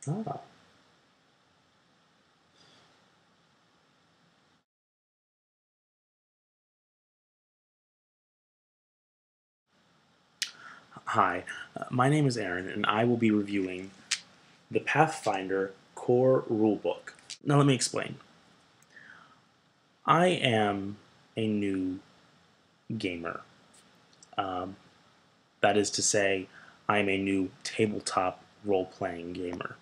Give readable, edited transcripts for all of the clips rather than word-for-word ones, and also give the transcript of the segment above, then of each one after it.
Ah. Hi, my name is Aaron, and I will be reviewing the Pathfinder Core Rulebook. Now, let me explain. I am a new gamer. Um, that is to say, I am a new tabletop role playing gamer.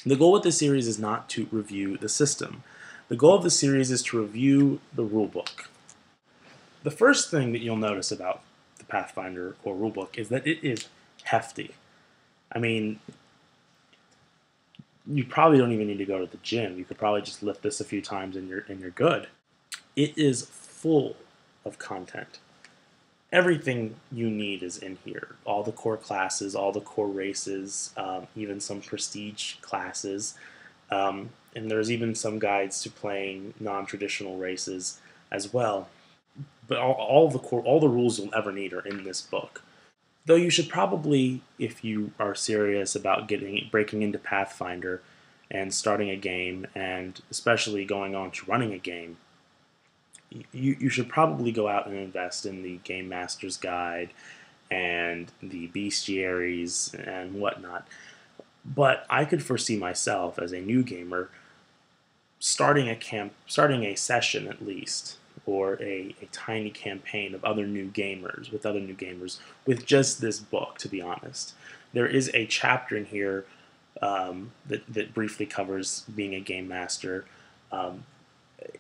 The goal with this series is not to review the system. The goal of the series is to review the rulebook. The first thing that you'll notice about the Pathfinder Core Rulebook is that it is hefty. I mean, you probably don't even need to go to the gym. You could probably just lift this a few times and you're good. It is full of content. Everything you need is in here. All the core classes, all the core races, even some prestige classes, and there's even some guides to playing non-traditional races as well. But all the rules you'll ever need are in this book. Though you should probably, if you are serious about breaking into Pathfinder and starting a game, and especially going on to running a game, you should probably go out and invest in the Game Master's Guide and the bestiaries and whatnot. But I could foresee myself as a new gamer starting a session at least, or a tiny campaign of other new gamers with just this book. To be honest, there is a chapter in here that briefly covers being a game master.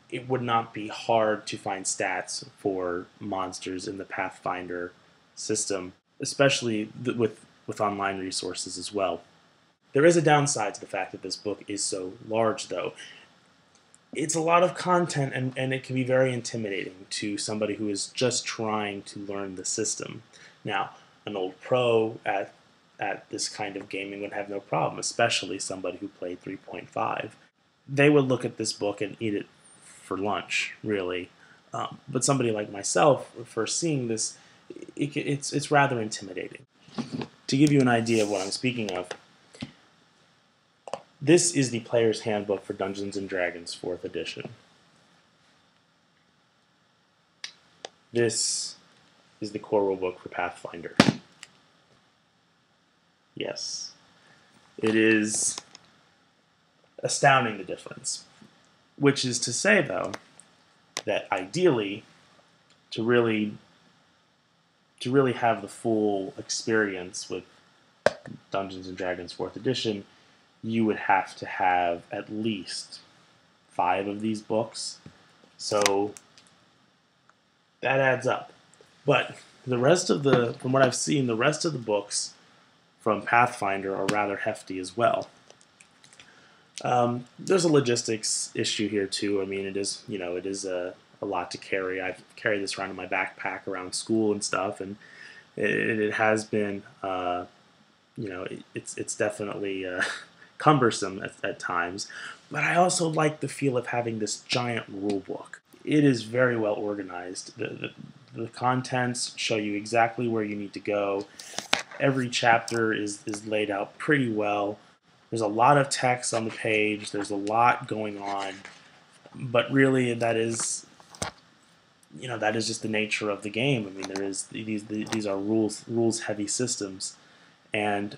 It would not be hard to find stats for monsters in the Pathfinder system, especially with online resources as well. There is a downside to the fact that this book is so large, though. It's a lot of content, and it can be very intimidating to somebody who is just trying to learn the system. Now, an old pro at this kind of gaming would have no problem, especially somebody who played 3.5. They would look at this book and eat it for lunch, really. But somebody like myself, for seeing this, it's rather intimidating. To give you an idea of what I'm speaking of, this is the Player's Handbook for Dungeons & Dragons 4th edition. This is the core rulebook for Pathfinder. Yes. It is astounding, the difference. Which is to say, though, that ideally, to really have the full experience with Dungeons & Dragons 4th edition, you would have to have at least 5 of these books. So that adds up. But from what I've seen, the rest of the books from Pathfinder are rather hefty as well. There's a logistics issue here too. I mean, it is a lot to carry. I've carried this around in my backpack around school and stuff, and it has been, it's definitely cumbersome at times. But I also like the feel of having this giant rule book. It is very well organized. The contents show you exactly where you need to go. Every chapter is laid out pretty well. There's a lot of text on the page. There's a lot going on. But really, that is just the nature of the game. I mean, these are rules heavy systems, and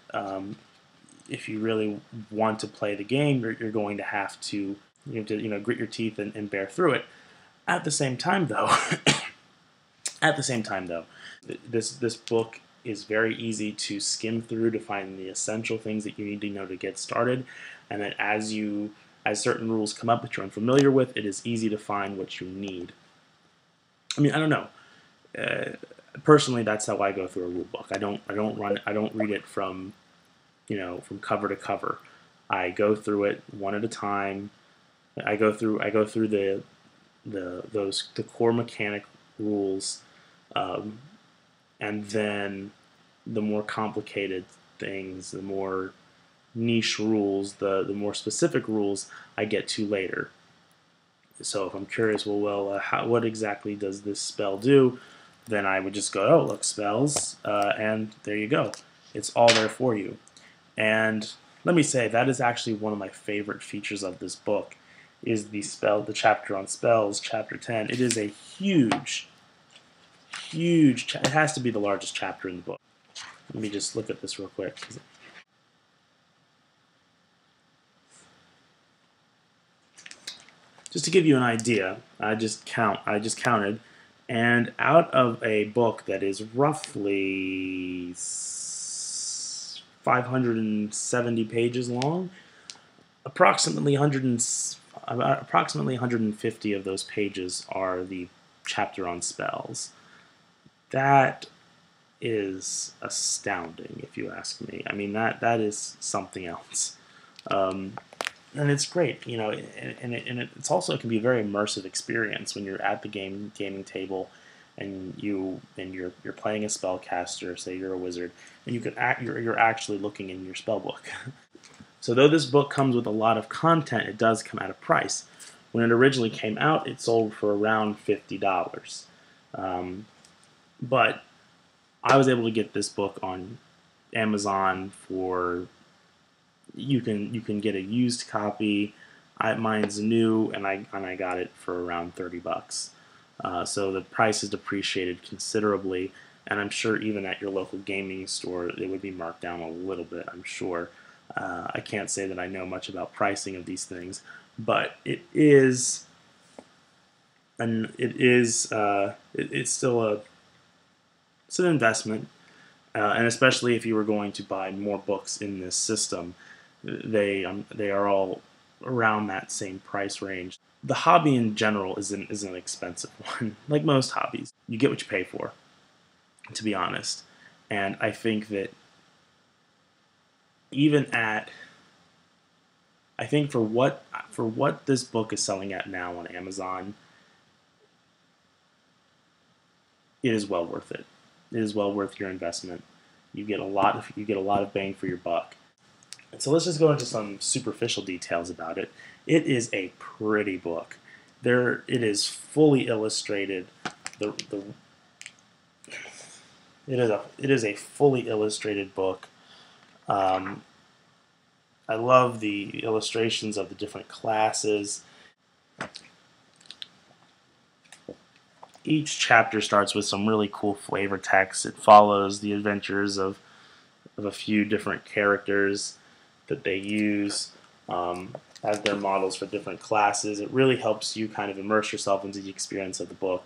if you really want to play the game, you're going to have to grit your teeth and bear through it. At the same time, though, this book is very easy to skim through to find the essential things that you need to know to get started, and then as certain rules come up that you're unfamiliar with, it is easy to find what you need. I mean, I don't know. Personally, that's how I go through a rule book. I don't read it from cover to cover. I go through it one at a time. I go through the core mechanic rules, and then the more complicated things, the more niche rules, the more specific rules I get to later. So if I'm curious, what exactly does this spell do? Then I would just go, look, spells, and there you go. It's all there for you. And Let me say that is actually one of my favorite features of this book, is the chapter on spells, chapter 10. It is a huge. It has to be the largest chapter in the book. Let me just look at this real quick. Just to give you an idea, I just counted, and out of a book that is roughly 570 pages long, approximately 150 of those pages are the chapter on spells. That is astounding, if you ask me. I mean, that is something else. And it's great, you know, and it's also, it can be a very immersive experience when you're at the gaming table, and you're playing a spellcaster. Say you're a wizard, and you're actually looking in your spell book. So though this book comes with a lot of content, it does come at a price. When it originally came out, it sold for around $50. But I was able to get this book on Amazon for, you can get a used copy. Mine's new, and I got it for around $30. So the price has depreciated considerably, and I'm sure even at your local gaming store it would be marked down a little bit, I'm sure. I can't say that I know much about pricing of these things, but it's still it's an investment, and especially if you were going to buy more books in this system, they are all around that same price range. The hobby in general is an expensive one, like most hobbies. You get what you pay for, to be honest. And I think that I think for what this book is selling at now on Amazon, it is well worth it. It is well worth your investment. You get a lot of bang for your buck. And so let's just go into some superficial details about it. It is a pretty book. It is fully illustrated. It is a fully illustrated book. I love the illustrations of the different classes. Each chapter starts with some really cool flavor text. It follows the adventures of a few different characters that they use as their models for different classes. It really helps you kind of immerse yourself into the experience of the book.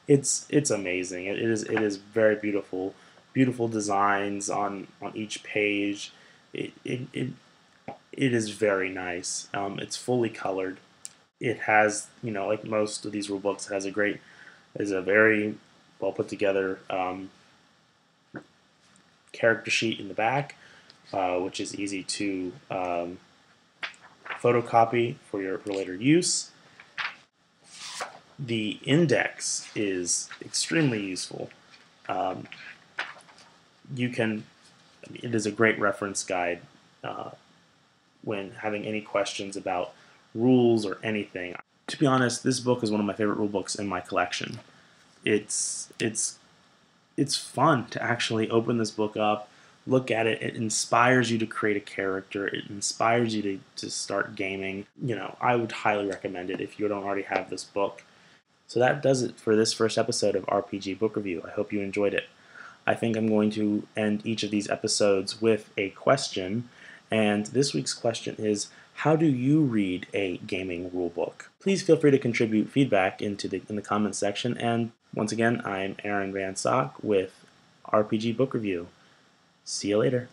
It's amazing. It is very beautiful. Beautiful designs on each page. It is very nice. It's fully colored. It has, you know, like most of these rule books, it has a very well put together character sheet in the back, which is easy to photocopy for later use. The index is extremely useful. It is a great reference guide when having any questions about rules or anything. To be honest, this book is one of my favorite rule books in my collection. It's fun to actually open this book up, look at it. It inspires you to create a character. It inspires you to start gaming. You know, I would highly recommend it if you don't already have this book. So that does it for this first episode of RPG Book Review. I hope you enjoyed it. I think I'm going to end each of these episodes with a question, and this week's question is, how do you read a gaming rulebook? Please feel free to contribute feedback in the comments section, and once again, I'm Aaron Van Sock with RPG Book Review. See you later.